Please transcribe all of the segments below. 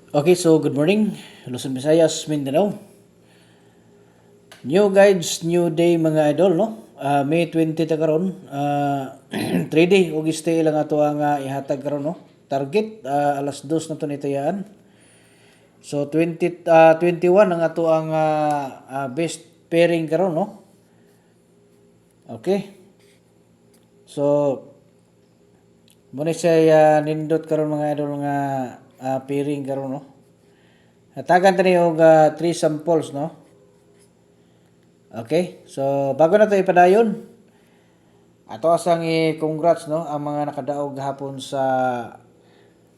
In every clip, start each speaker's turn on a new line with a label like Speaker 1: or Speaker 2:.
Speaker 1: Okay, so good morning, Luzon, Visayas, Mindanao. New guides, new day mga idol, no? May 20 ta karon. 3 day og stay lang ato ang ihatag karon, no? Target alas 2 na to nitayaan. So 21 ang ato ang best pairing karon, no? Okay. So muna siya nindot karon mga idol nga pairing karon, no? Hatagan tani og 3 samples, no? Okay, so bago na tayo ipadayon, ato asang i-congrats, no, ang mga nakadaog gahapon sa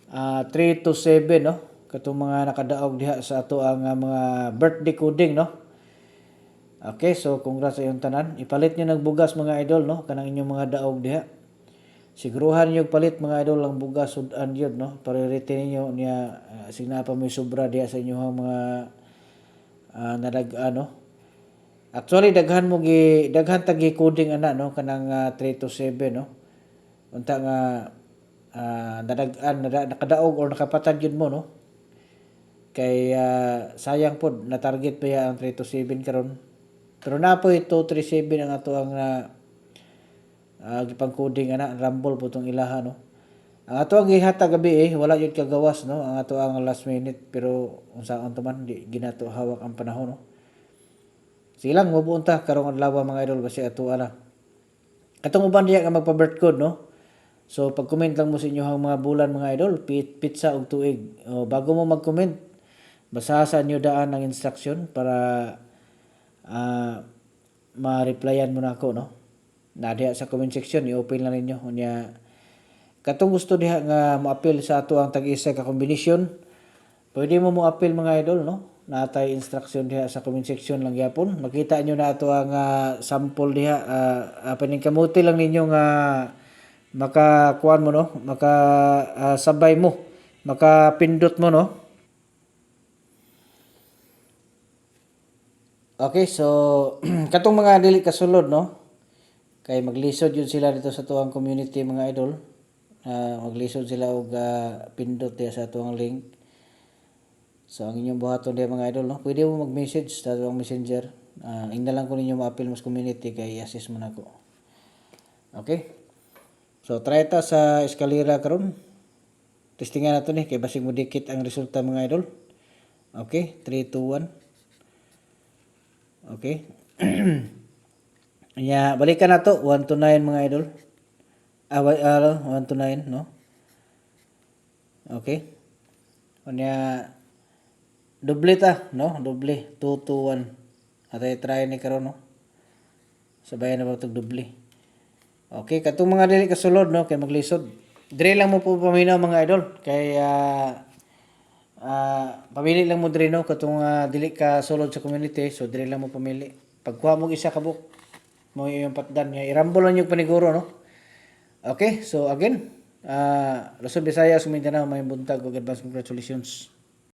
Speaker 1: 3 to 7, no, katong mga nakadaog diha sa ato ang mga birthday coding, no. Okay, so congrats sa iyong tanan. Ipalit nyo ng bugas mga idol, no, kanang inyong mga daog diha. Siguruhan nyo palit mga idol ang bugas sudan yun, no. Priority ninyo niya signa pa may sobra diha sa inyong mga nadag-ano, no. Actually daghan tagi coding ana, no, kanang 3 to 7, no. Unta nga nakadaog or nakapatag yun mo, no. Kay sayang pod na target pa ya ang 3 to 7 karon. Pero na po ito 3 7 ang ato ang gipang coding ana, rumble po tong ilaha, no. Ang ato ang gihatag gabi wala yun kagawas, no. Ang ato ang last minute pero unsaon to man di ginato hawak ang panahon, no. Silang mabuunta karong adlaw mga idol kasi ato ana. Katong uban diya nga magpa-birth code, no. So pag-comment lang mo sa inyo ang mga bulan mga idol, pizza og tuig. O, bago mo mag-comment, basahan niyo daan ng instruction para ma-replyan mo na ako, no. Na diha sa comment section i-open lang ninyo unya katong gusto diha nga mo-appeal sa ato ang tag-isa ka kombinasyon. Pwede mo mo-appeal mga idol, no. Natay instruction diha sa comment section lang gyapon. Makita nyo na ato ang sample diha. Paning kamuti lang ninyo nga makakuan mo, no, sabay mo, makapindot mo, no. Okay, so katong mga dili kasulod, no, kay maglisod yun sila dito sa tuang community mga idol. Maglisod sila og pindot diha sa tuang link. So ang inyong buhaton diha mga idol, no, pwede mo mag-message sa tuang messenger. Ingna lang ko ninyo ma-appeal mas community kay assist mo nako. Okay. So try ta sa eskalera karon. Testingan nato ni kay basig mo dikit ang resulta mga idol. Okay, 3 2 1. Okay. Nya balikan nato 1 to 9 mga idol. 1 to 9, no. Okay. Nya doble ta, no, doble 2 to 1. Atay try ni karon, no. Sabayan na ba tug doble. Okay, katong mga dili kasulod, no, kay maglisod. Dire lang mo po paminaw mga idol kay pamili lang mo dire, no, katong dili ka sulod sa community, so dire lang mo pamili. Pagkuha mo isa ka book mo yung patdan niya, irambol lang yung paniguro, no. Okay, so again, Luzon, Visayas, Mindanao, may buntag ug advance congratulations.